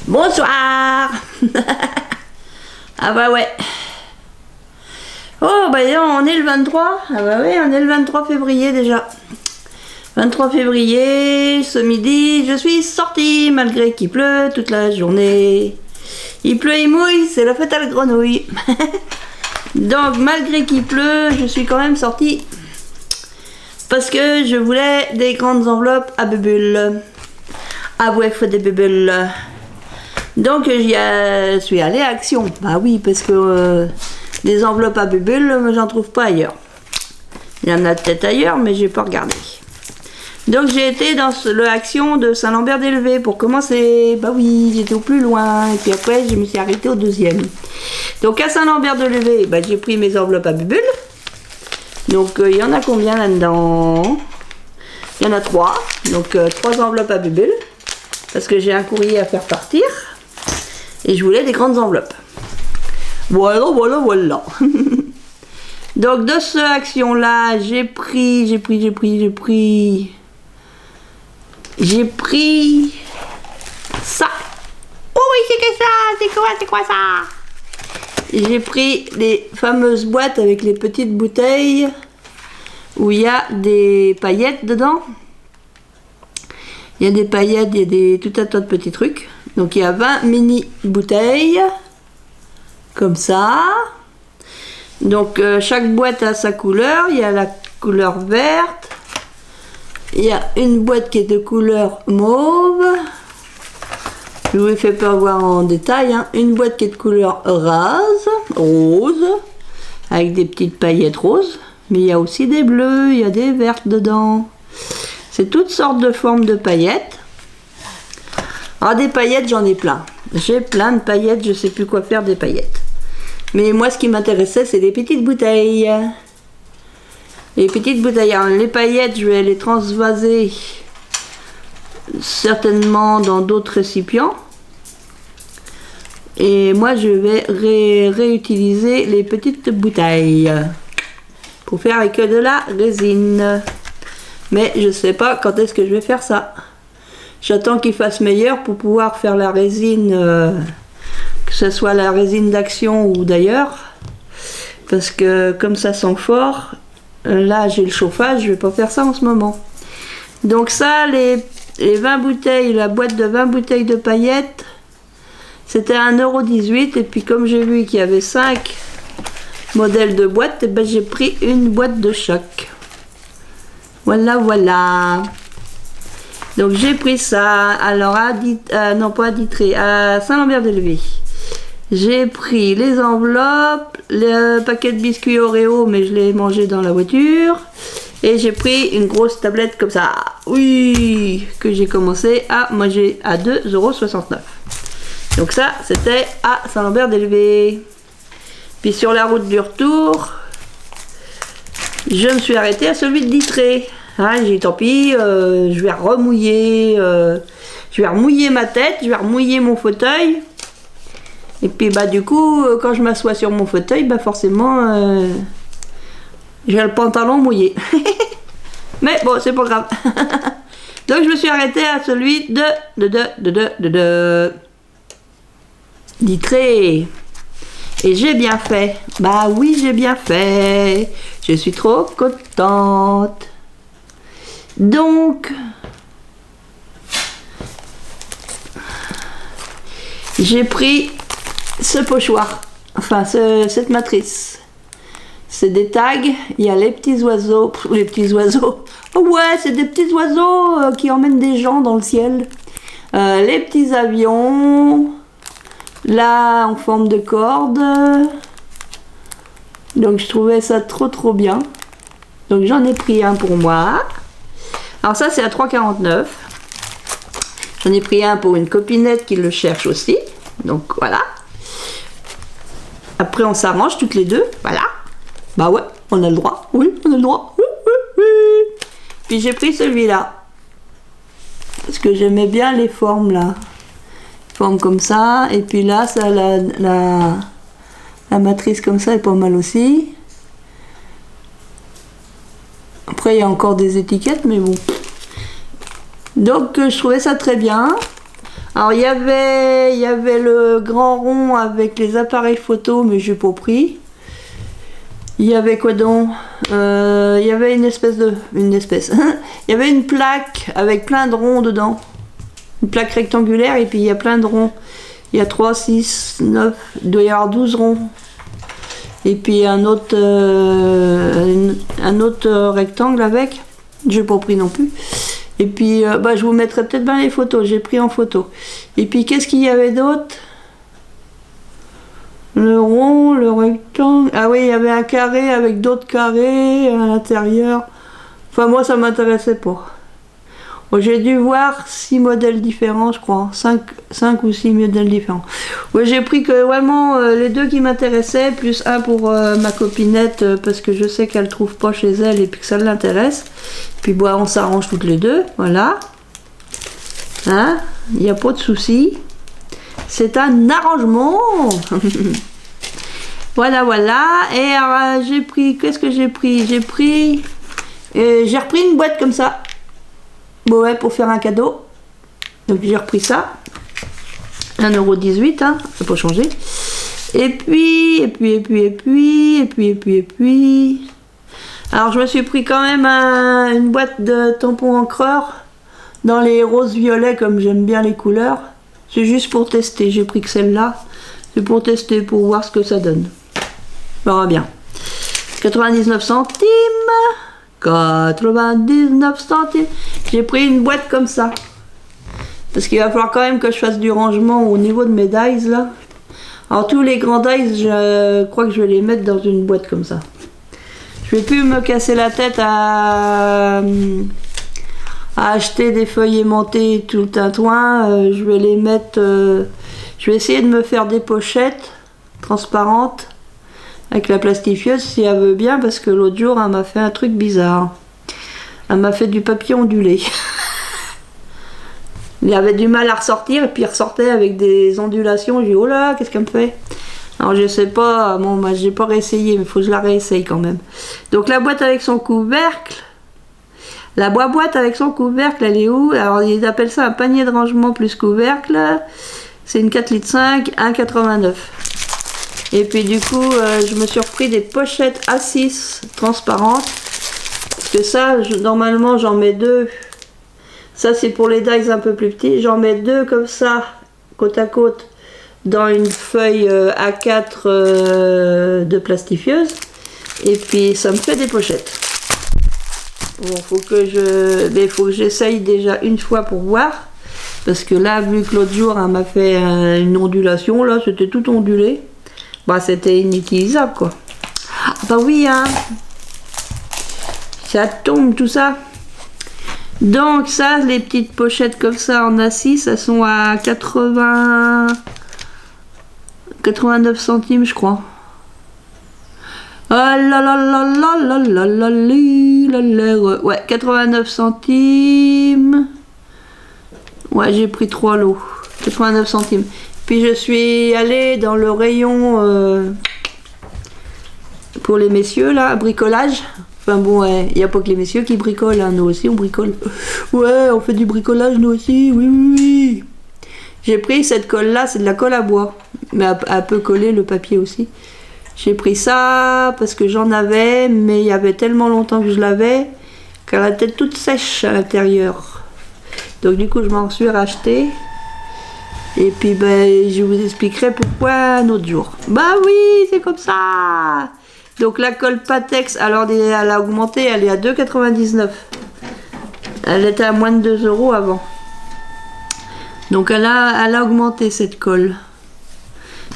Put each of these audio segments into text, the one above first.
Bonsoir. Ah bah ouais. Oh bah on est le 23. Ah bah ouais, on est le 23 février déjà. 23 février, ce midi, je suis sortie malgré qu'il pleut toute la journée. Il pleut, il mouille, c'est la fête à la grenouille. Donc malgré qu'il pleut, je suis quand même sortie. Parce que je voulais des grandes enveloppes à bulles. Ah ouais, faut des bulles. Donc j'y suis allée à Action. Bah oui, parce que des enveloppes à bulles, j'en trouve pas ailleurs. Il y en a peut-être ailleurs, mais j'ai pas regardé. Donc j'ai été dans le Action de Saint-Lambert-des-Levés pour commencer. Bah oui, j'étais au plus loin. Et puis après, je me suis arrêtée au deuxième. Donc à Saint-Lambert-des-Levés, bah, j'ai pris mes enveloppes à bulles. Donc il y en a combien là-dedans? Il y en a 3. Donc 3 enveloppes à bulles. Parce que j'ai un courrier à faire partir. Et je voulais des grandes enveloppes. Voilà. Donc de ce Action-là, j'ai pris ça. Oh oui, c'est que ça. C'est quoi ça? J'ai pris les fameuses boîtes avec les petites bouteilles où il y a des paillettes dedans. Il y a des paillettes, il y a tout un tas de petits trucs. Donc il y a 20 mini bouteilles comme ça. Donc chaque boîte a sa couleur. Il y a la couleur verte. Il y a une boîte qui est de couleur mauve. Je vous ai fait pas voir en détail. Hein. Une boîte qui est de couleur rose, avec des petites paillettes roses. Mais il y a aussi des bleus, il y a des vertes dedans. C'est toutes sortes de formes de paillettes. Alors des paillettes, j'en ai plein. J'ai plein de paillettes, je sais plus quoi faire des paillettes. Mais moi, ce qui m'intéressait, c'est les petites bouteilles. Les petites bouteilles. Alors, les paillettes, je vais les transvaser certainement dans d'autres récipients. Et moi, je vais réutiliser les petites bouteilles pour faire avec de la résine. Mais je sais pas quand est-ce que je vais faire ça. J'attends qu'il fasse meilleur pour pouvoir faire la résine, que ce soit la résine d'Action ou d'ailleurs. Parce que comme ça sent fort, là j'ai le chauffage, je vais pas faire ça en ce moment. Donc ça, les 20 bouteilles, la boîte de 20 bouteilles de paillettes, c'était 1,18 €. Et puis comme j'ai vu qu'il y avait 5 modèles de boîtes, et ben j'ai pris une boîte de chaque. Voilà. Donc j'ai pris ça. Alors non pas à Ditré, à Saint-Lambert-des-Levés. J'ai pris les enveloppes, le paquet de biscuits Oreo, mais je l'ai mangé dans la voiture. Et j'ai pris une grosse tablette comme ça. Oui, que j'ai commencé à manger à 2,69 €. Donc ça, c'était à Saint-Lambert-des-Levés. Puis sur la route du retour, je me suis arrêtée à celui de Ditré. Ah, j'ai dit tant pis, je vais remouiller ma tête, je vais remouiller mon fauteuil. Et puis bah du coup, quand je m'assois sur mon fauteuil, bah forcément, j'ai le pantalon mouillé. Mais bon, c'est pas grave. Donc je me suis arrêtée à celui de Ditré. Et j'ai bien fait. Bah oui, j'ai bien fait. Je suis trop contente. Donc, j'ai pris ce pochoir, enfin cette matrice. C'est des tags, il y a les petits oiseaux, oh ouais, c'est des petits oiseaux qui emmènent des gens dans le ciel. Les petits avions, là en forme de corde. Donc je trouvais ça trop bien. Donc j'en ai pris un pour moi. Alors ça c'est à 3,49 €. J'en ai pris un pour une copinette qui le cherche aussi. Donc voilà. Après on s'arrange toutes les deux. Voilà. Bah ouais, on a le droit. Oui, on a le droit. Oui. Puis j'ai pris celui-là. Parce que j'aimais bien les formes là. Forme comme ça. Et puis là, ça, la matrice comme ça est pas mal aussi. Après il y a encore des étiquettes, mais bon. Donc je trouvais ça très bien. Alors il y avait le grand rond avec les appareils photo, mais j'ai pas pris. Il y avait quoi donc? Il y avait il y avait une plaque avec plein de ronds dedans. Une plaque rectangulaire et puis il y a plein de ronds. Il y a 3, 6, 9, il doit y avoir 12 ronds. Et puis un autre rectangle avec. J'ai pas pris non plus. Et puis je vous mettrai peut-être bien les photos. J'ai pris en photo. Et puis qu'est-ce qu'il y avait d'autre? Le rond, le rectangle. Ah oui, il y avait un carré avec d'autres carrés à l'intérieur. Enfin moi ça m'intéressait pas. Bon, j'ai dû voir 6 modèles différents, je crois. 5 ou 6 modèles différents. Ouais, j'ai pris que vraiment les deux qui m'intéressaient, plus un pour ma copinette, parce que je sais qu'elle trouve pas chez elle et puis que ça l'intéresse. Puis bon, on s'arrange toutes les deux, voilà. Hein? Il n'y a pas de souci. C'est un arrangement. Voilà, voilà. Et alors, j'ai pris, qu'est-ce que j'ai pris? J'ai repris une boîte comme ça. Bon, ouais, pour faire un cadeau. Donc j'ai repris ça. 1,18 €, hein, ça peut changer. Et puis. Alors je me suis pris quand même une boîte de tampons encreurs dans les roses violets comme j'aime bien les couleurs. C'est juste pour tester, j'ai pris que celle-là. C'est pour tester, pour voir ce que ça donne. On verra bien. 99 centimes. 99 centimes. J'ai pris une boîte comme ça. Parce qu'il va falloir quand même que je fasse du rangement au niveau de mes dies là. Alors tous les grands dies, je crois que je vais les mettre dans une boîte comme ça. Je vais plus me casser la tête à acheter des feuilles aimantées et tout le tintouin. Je vais les mettre... je vais essayer de me faire des pochettes transparentes avec la plastifieuse si elle veut bien, parce que l'autre jour elle m'a fait un truc bizarre. Elle m'a fait du papier ondulé. Il avait du mal à ressortir et puis il ressortait avec des ondulations. J'ai dit oh là, qu'est-ce qu'elle me fait? Alors je sais pas, bon moi j'ai pas réessayé, mais il faut que je la réessaye quand même. Donc la boîte avec son couvercle. La boîte avec son couvercle, elle est où? Alors ils appellent ça un panier de rangement plus couvercle. C'est une 4,5 litres, 1,89 €. Et puis du coup, je me suis repris des pochettes A6 transparentes. Parce que ça, normalement, j'en mets deux. Ça, c'est pour les dies un peu plus petits. J'en mets deux comme ça, côte à côte, dans une feuille A4 de plastifieuse. Et puis, ça me fait des pochettes. Bon, faut que j'essaye déjà une fois pour voir. Parce que là, vu que l'autre jour, elle m'a fait une ondulation, là, c'était tout ondulé. Bah, c'était inutilisable, quoi. Ah, bah oui, hein. Ça tombe, tout ça. Donc, ça, les petites pochettes comme ça en A6, elles sont à 89 centimes, je crois. Oh là là là là là là là là. Ouais, 89 centimes. Ouais, j'ai pris 3 lots. 89 centimes. Puis je suis allée dans le rayon pour les messieurs, là, bricolage. Enfin bon, il n'y a pas que les messieurs qui bricolent, hein, nous aussi on bricole. Ouais, on fait du bricolage nous aussi, oui, oui, oui. J'ai pris cette colle-là, c'est de la colle à bois. Mais elle peut coller le papier aussi. J'ai pris ça parce que j'en avais, mais il y avait tellement longtemps que je l'avais qu'elle était toute sèche à l'intérieur. Donc du coup, je m'en suis racheté. Et puis ben, je vous expliquerai pourquoi un autre jour. Bah oui, c'est comme ça. Donc la colle Patex, alors elle a augmenté, elle est à 2,99 €. Elle était à moins de 2 € avant. Donc elle a augmenté cette colle.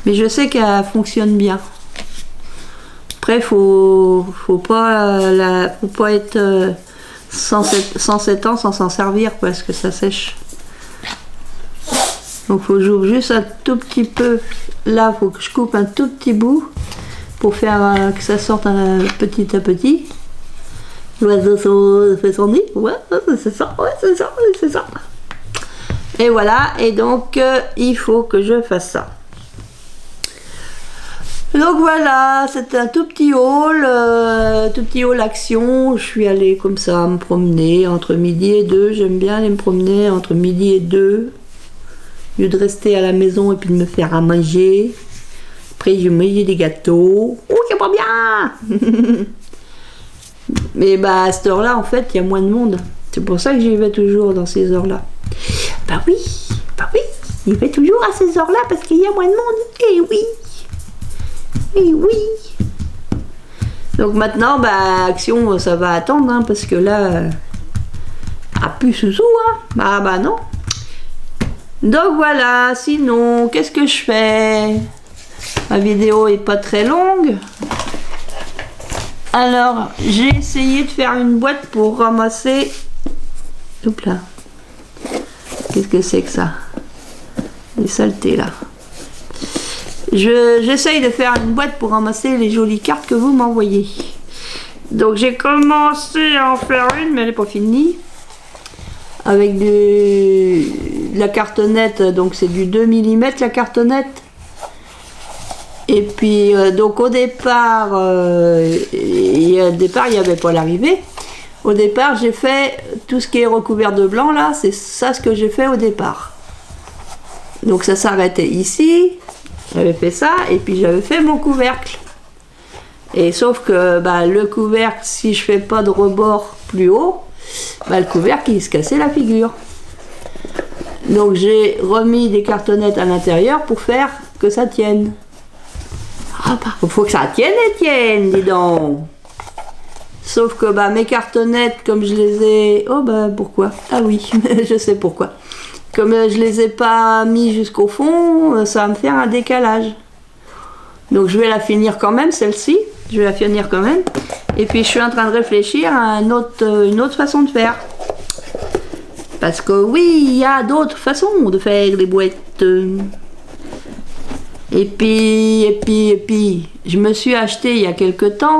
Mais je sais qu'elle fonctionne bien. Après, faut pas être 107 ans sans s'en servir parce que ça sèche. Donc faut que j'ouvre juste un tout petit peu. Là, faut que je coupe un tout petit bout pour faire que ça sorte petit à petit. L'oiseau fait son nid. Ouais, c'est ça. Ouais, c'est ça. C'est ça. Et voilà. Et donc, il faut que je fasse ça. Donc voilà, c'était un tout petit haul action. Je suis allée comme ça me promener entre midi et 2. J'aime bien aller me promener entre midi et 2. Au lieu de rester à la maison et puis de me faire à manger. Après, je mangeais des gâteaux. Oh, c'est pas bien. Mais bah, à cette heure-là, en fait, il y a moins de monde. C'est pour ça que j'y vais toujours dans ces heures-là. Bah oui, il fait toujours à ces heures-là parce qu'il y a moins de monde. Eh oui. Eh oui. Donc maintenant, bah, Action, ça va attendre, hein, parce que là, plus sous hein. Ah bah non. Donc voilà, sinon, qu'est-ce que je fais? Ma vidéo est pas très longue. Alors, j'ai essayé de faire une boîte pour ramasser... Oups là. Qu'est-ce que c'est que ça? Des saletés là. J'essaye de faire une boîte pour ramasser les jolies cartes que vous m'envoyez. Donc j'ai commencé à en faire une, mais elle n'est pas finie. Avec de la cartonnette, donc c'est du 2 mm la cartonnette. Et puis donc au départ, il n'y avait pas l'arrivée. Au départ, j'ai fait tout ce qui est recouvert de blanc là, c'est ça ce que j'ai fait au départ. Donc ça s'arrêtait ici. J'avais fait ça et puis j'avais fait mon couvercle. Et sauf que bah, le couvercle, si je fais pas de rebord plus haut, bah, le couvercle il se cassait la figure. Donc j'ai remis des cartonnettes à l'intérieur pour faire que ça tienne. Ah bah, faut que ça tienne, Étienne, dis donc. Sauf que bah, mes cartonnettes, comme je les ai... Oh bah pourquoi? Ah oui, je sais pourquoi. Comme je les ai pas mis jusqu'au fond, ça va me faire un décalage. Donc je vais la finir quand même, celle-ci. Je vais la finir quand même. Et puis je suis en train de réfléchir à une autre façon de faire. Parce que oui, il y a d'autres façons de faire les boîtes. Et puis, je me suis acheté il y a quelque temps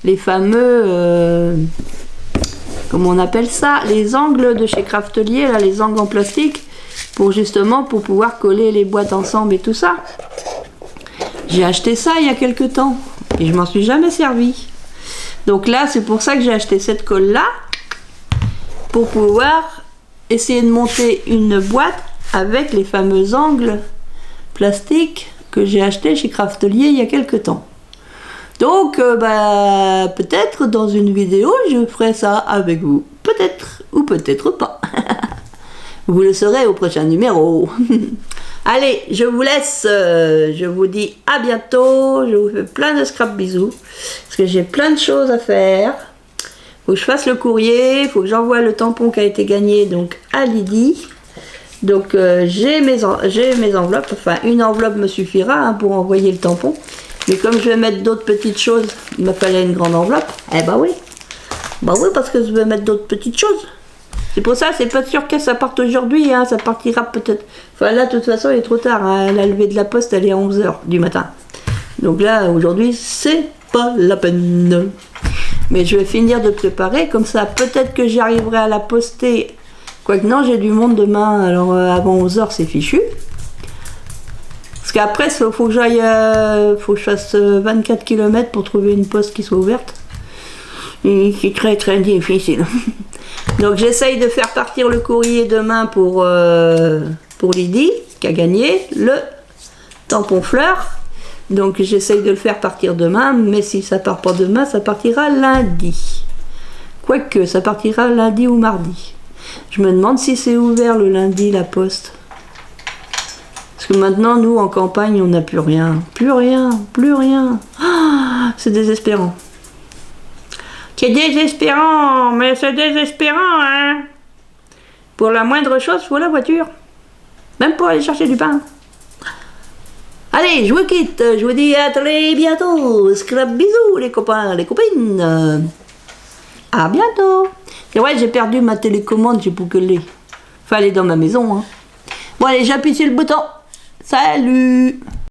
les fameux... comment on appelle ça? Les angles de chez Craftelier, là, les angles en plastique. Pour pouvoir coller les boîtes ensemble et tout ça. J'ai acheté ça il y a quelques temps et je m'en suis jamais servi. Donc là, c'est pour ça que j'ai acheté cette colle là, pour pouvoir essayer de monter une boîte avec les fameux angles plastiques que j'ai acheté chez Craftelier il y a quelques temps. Donc bah, peut-être dans une vidéo je ferai ça avec vous, peut-être ou peut-être pas. Vous le saurez au prochain numéro. Allez, je vous laisse. Je vous dis à bientôt. Je vous fais plein de scrap bisous. Parce que j'ai plein de choses à faire. Faut que je fasse le courrier. Faut que j'envoie le tampon qui a été gagné donc à Lydie. Donc j'ai mes enveloppes. Enfin, une enveloppe me suffira hein, pour envoyer le tampon. Mais comme je vais mettre d'autres petites choses, il me fallait une grande enveloppe. Eh bah oui. Bah oui, parce que je vais mettre d'autres petites choses. C'est pour ça, c'est pas sûr que ça parte aujourd'hui, hein, ça partira peut-être. Enfin là, de toute façon, il est trop tard, hein, la levée de la poste, elle est à 11 h du matin. Donc là, aujourd'hui, c'est pas la peine. Mais je vais finir de préparer, comme ça, peut-être que j'y arriverai à la poster. Quoique non, j'ai du monde demain, alors avant 11 h, c'est fichu. Parce qu'après, il faut que j'aille, faut que je fasse 24 km pour trouver une poste qui soit ouverte. Et c'est très très difficile. Donc j'essaye de faire partir le courrier demain pour Lydie, qui a gagné le tampon fleur. Donc j'essaye de le faire partir demain, mais si ça part pas demain, ça partira lundi. Quoique, ça partira lundi ou mardi. Je me demande si c'est ouvert le lundi, la poste. Parce que maintenant, nous, en campagne, on n'a plus rien. Plus rien, plus rien. Ah, c'est désespérant. C'est désespérant, mais c'est désespérant, hein. Pour la moindre chose, faut la voiture. Même pour aller chercher du pain. Allez, je vous quitte. Je vous dis à très bientôt. Scrap bisous, les copains, les copines. À bientôt. C'est vrai, j'ai perdu ma télécommande, j'ai plus que les. Enfin, elle est dans ma maison, hein. Bon, allez, j'appuie sur le bouton. Salut.